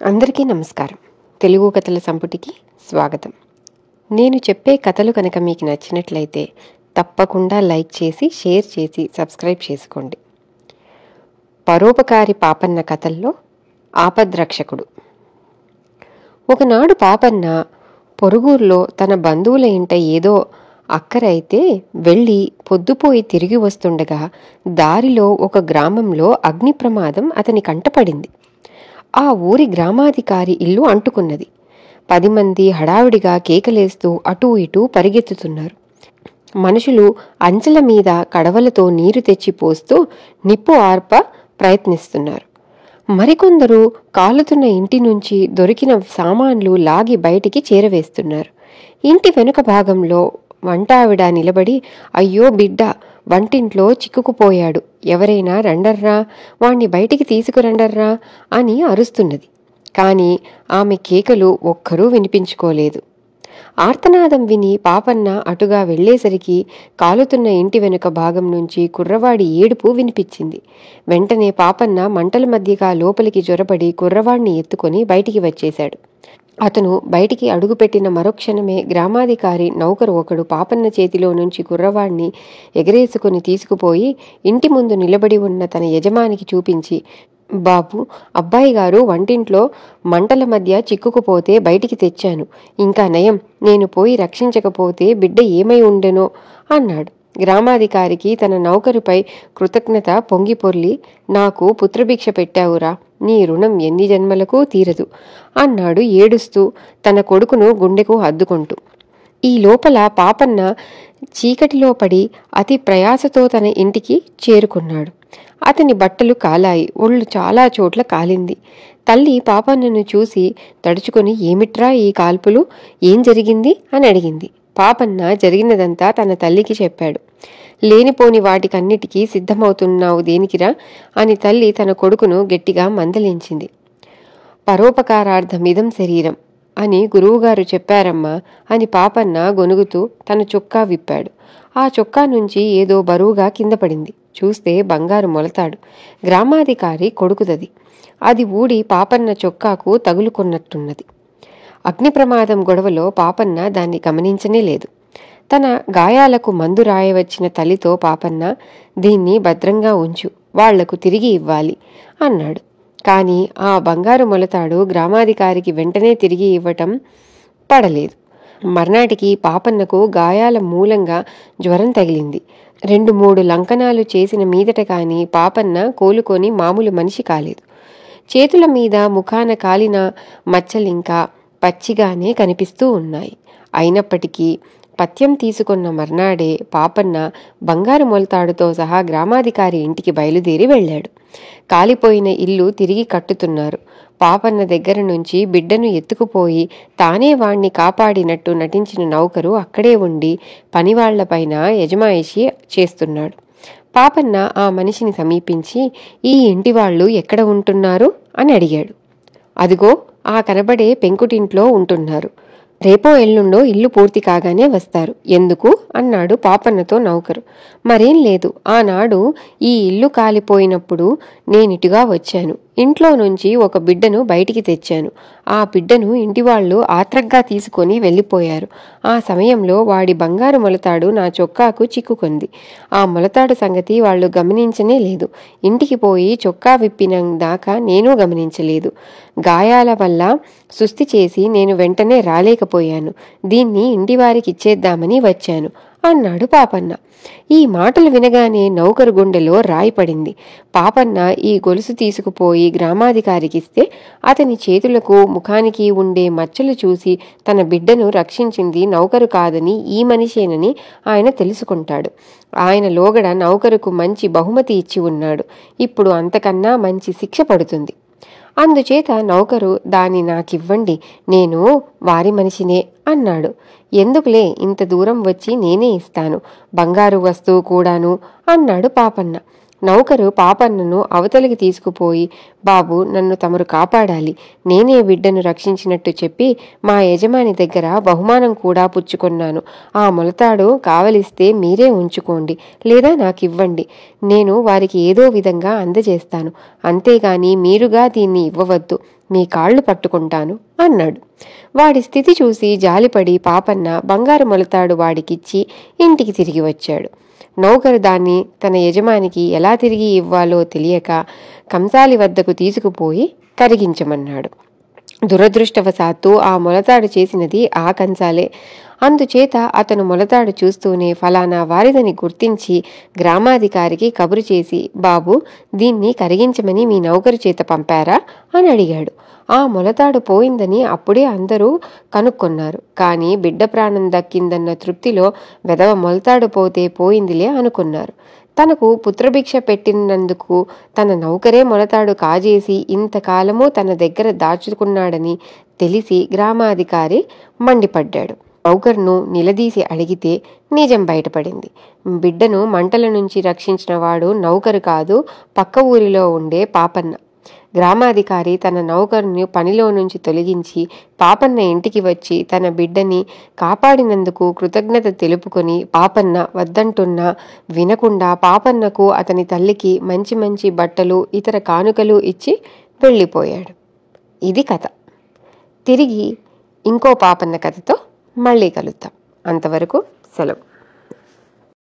అందరికీ నమస్కారం. తెలుగు కథల సంపుటికి స్వాగతం. నేను చెప్పే కథలు కనుక మీకు నచ్చినట్లయితే తప్పకుండా లైక్ చేసి, షేర్ చేసి, సబ్స్క్రైబ్ చేసుకోండి. పరోపకారి పాపన్న కథల్లో ఆపద్రక్షకుడు. ఒకనాడు పాపన్న పొరుగుర్లో తన బంధువుల ఇంట ఏదో అక్కరైతే వెళ్ళి పొద్దుపోయి తిరిగి వస్తుండగా దారిలో ఒక గ్రామంలో అగ్ని ప్రమాదం అతని కంటపడింది. ఆ ఊరి గ్రామాధికారి ఇల్లు అంటుకున్నది. 10 మంది హడావిడిగా కేకలేస్తూ అటూ ఇటూ పరిగెత్తుతున్నారు. మనుషులు అంచెల మీద కడవలతో నీరు తెచ్చి పోస్తూ నిప్పు ఆర్ప ప్రయత్నిస్తున్నారు. మరికొందరు కాలుతున్న ఇంటి నుంచి దొరికిన సామాన్లు లాగి బయటికి చేరవేస్తున్నారు. ఇంటి వెనుక భాగంలో వంటావిడ నిలబడి, అయ్యో బిడ్డ, వంటింట్లో చిక్కుకుపోయాడు, ఎవరైనా రండర్రా, వాణ్ణి బయటికి తీసుకురండర్రా అని అరుస్తున్నది. కాని ఆమె కేకలు ఒక్కరూ వినిపించుకోలేదు. ఆర్తనాదం విని పాపన్న అటుగా వెళ్లేసరికి కాలుతున్న ఇంటి వెనుక భాగం నుంచి కుర్రవాడి ఏడుపు వినిపించింది. వెంటనే పాపన్న మంటల మధ్యగా లోపలికి జొరబడి కుర్రవాణ్ణి ఎత్తుకొని బయటికి వచ్చేశాడు. అతను బయటికి అడుగుపెట్టిన మరుక్షణమే గ్రామాధికారి నౌకరు ఒకడు పాపన్న చేతిలో నుంచి కుర్రవాణ్ణి ఎగరేసుకుని తీసుకుపోయి ఇంటి ముందు నిలబడి ఉన్న తన యజమానికి చూపించి, బాబు, అబ్బాయి గారు వంటింట్లో మంటల మధ్య చిక్కుకుపోతే బయటికి తెచ్చాను. ఇంకా నయం, నేను పోయి రక్షించకపోతే బిడ్డ ఏమై ఉండెనో అన్నాడు. గ్రామాధికారికి తన నౌకరుపై కృతజ్ఞత పొంగిపొర్లి, నాకు పుత్రభిక్ష పెట్టావురా, నీ రుణం ఎన్ని జన్మలకు తీరదు అన్నాడు ఏడుస్తూ తన కొడుకును గుండెకు హద్దుకుంటూ. ఈ లోపల పాపన్న చీకటిలో పడి అతి ప్రయాసతో తన ఇంటికి చేరుకున్నాడు. అతని బట్టలు కాలాయి, ఒళ్ళు చాలా చోట్ల కాలింది. తల్లి పాపన్నను చూసి తడుచుకొని, ఏమిట్రా ఈ కాల్పులు, ఏం జరిగింది అని అడిగింది. పాపన్న జరిగినదంతా తన తల్లికి చెప్పాడు. లేనిపోని వాటికన్నిటికీ సిద్ధమవుతున్నావు దేనికిరా అని తల్లి తన కొడుకును గట్టిగా మందలించింది. పరోపకారార్థమిదం శరీరం అని గురువుగారు చెప్పారమ్మా అని పాపన్న గొనుగుతూ తన చొక్కా విప్పాడు. ఆ చొక్కా నుంచి ఏదో బరువుగా కింద పడింది. చూస్తే బంగారు మొలతాడు. గ్రామాధికారి కొడుకుదది. అది ఊడి పాపన్న చొక్కాకు తగులుకున్నట్టున్నది. అగ్ని ప్రమాదం గొడవలో పాపన్న దాన్ని గమనించనే లేదు. తన గాయాలకు మందు రాయవచ్చిన తల్లితో పాపన్న, దీన్ని భద్రంగా ఉంచు, వాళ్లకు తిరిగి ఇవ్వాలి అన్నాడు. కాని ఆ బంగారు మొలతాడు గ్రామాధికారికి వెంటనే తిరిగి ఇవ్వటం పడలేదు. మర్నాటికి పాపన్నకు గాయాల మూలంగా జ్వరం తగిలింది. 2-3 లంకనాలు చేసిన మీదట కాని పాపన్న కోలుకొని మామూలు మనిషి కాలేదు. చేతుల మీద ముఖాన కాలిన మచ్చలింకా పచ్చిగానే కనిపిస్తూ ఉన్నాయి. అయినప్పటికీ పథ్యం తీసుకున్న మర్నాడే పాపన్న బంగారు మొలతాడుతో సహా గ్రామాధికారి ఇంటికి బయలుదేరి వెళ్ళాడు. కాలిపోయిన ఇల్లు తిరిగి కట్టుతున్నారు. పాపన్న దగ్గర నుంచి బిడ్డను ఎత్తుకుపోయి తానే వాణ్ణి కాపాడినట్టు నటించిన నౌకరు అక్కడే ఉండి పనివాళ్లపైన యజమాయిషి చేస్తున్నాడు. పాపన్న ఆ మనిషిని సమీపించి, ఈ ఇంటి వాళ్ళు ఎక్కడ ఉంటున్నారు అని అడిగాడు. అదిగో ఆ కనబడే పెంకుటింట్లో ఉంటున్నారు. రేపో ఎల్లుండో ఇల్లు పూర్తి కాగానే వస్తారు. ఎందుకు అన్నాడు పాపన్నతో నౌకరు. మరేం లేదు, ఆనాడు ఈ ఇల్లు కాలిపోయినప్పుడు నేనిటుగా వచ్చాను. ఇంట్లో నుంచి ఒక బిడ్డను బయటికి తెచ్చాను. ఆ బిడ్డను ఇంటివాళ్లు ఆత్రంగా తీసుకొని వెళ్ళిపోయారు. ఆ సమయంలో వాడి బంగారు మొలతాడు నా చొక్కాకు చిక్కుకుంది. ఆ మొలతాడు సంగతి వాళ్ళు గమనించనే లేదు. ఇంటికి పోయి చొక్కా విప్పిన దాకా నేను గమనించలేదు. గాయాల వల్ల సుస్థి చేసి నేను వెంటనే రాలేకపోయాను. దీన్ని ఇంటివారికి ఇచ్చేద్దామని వచ్చాను అన్నాడు పాపన్న. ఈ మాటలు వినగానే నౌకరు గుండెలో రాయి పడింది. పాపన్న ఈ గొలుసు తీసుకుపోయి గ్రామాధికారికిస్తే అతని చేతులకు ముఖానికి ఉండే మచ్చలు చూసి తన బిడ్డను రక్షించింది నౌకరు కాదని ఈ మనిషేనని ఆయన తెలుసుకుంటాడు. ఆయన లోగడ నౌకరుకు మంచి బహుమతి ఇచ్చి ఉన్నాడు. ఇప్పుడు అంతకన్నా మంచి శిక్ష పడుతుంది. అందుచేత నౌకరు, దాన్ని నాకివ్వండి, నేను వారి మనిషినే అన్నాడు. ఎందుకులే, ఇంత దూరం వచ్చి నేనే ఇస్తాను, బంగారు వస్తువు కూడాను అన్నాడు పాపన్న. నౌకరు పాపన్నను అవతలికి తీసుకుపోయి, బాబు, నన్ను తమరు కాపాడాలి, నేనే బిడ్డను రక్షించినట్టు చెప్పి మా యజమాని దగ్గర బహుమానం కూడా పుచ్చుకొన్నాను. ఆ మొలతాడు కావలిస్తే మీరే ఉంచుకోండి, లేదా నాకివ్వండి. నేను వారికి ఏదో విధంగా అందజేస్తాను. అంతేగాని మీరుగా దీన్ని ఇవ్వవద్దు. మీ కాళ్ళు పట్టుకుంటాను అన్నాడు. వాడి స్థితి చూసి జాలిపడి పాపన్న బంగారు మొలతాడు వాడికిచ్చి ఇంటికి తిరిగి వచ్చాడు. నౌకరు దాన్ని తన యజమానికి ఎలా తిరిగి ఇవ్వాలో తెలియక కంసాలి వద్దకు తీసుకుపోయి కరిగించమన్నాడు. దురదృష్టవశాత్తు ఆ మొలతాడు చేసినది ఆ కంసాలే. అందుచేత అతను మొలతాడు చూస్తూనే ఫలానా వారిదని గుర్తించి గ్రామాధికారికి కబురు చేసి, బాబు, దీన్ని కరిగించమని మీ నౌకరు చేత పంపారా అని అడిగాడు. ఆ మొలతాడు పోయిందని అప్పుడే అందరూ కనుక్కొన్నారు. కానీ బిడ్డ ప్రాణం దక్కిందన్న తృప్తిలో వెధవ మొలతాడు పోతే పోయిందిలే అనుకున్నారు. తనకు పుత్రభిక్ష పెట్టినందుకు తన నౌకరే మొలతాడు కాజేసి ఇంతకాలము తన దగ్గర దాచుకున్నాడని తెలిసి గ్రామాధికారి మండిపడ్డాడు. నౌకర్ను నిలదీసి అడిగితే నిజం బయటపడింది. బిడ్డను మంటల నుంచి రక్షించిన వాడు నౌకరు కాదు, పక్క ఊరిలో ఉండే పాపన్న. గ్రామాధికారి తన నౌకరుని పనిలో నుంచి తొలగించి పాపన్న ఇంటికి వచ్చి తన బిడ్డని కాపాడినందుకు కృతజ్ఞత తెలుపుకొని పాపన్న వద్దంటున్నా వినకుండా పాపన్నకు అతని తల్లికి మంచి మంచి బట్టలు, ఇతర కానుకలు ఇచ్చి వెళ్ళిపోయాడు. ఇది కథ. తిరిగి ఇంకో పాపన్న కథతో మళ్ళీ కలుద్దాం. అంతవరకు సెలవు.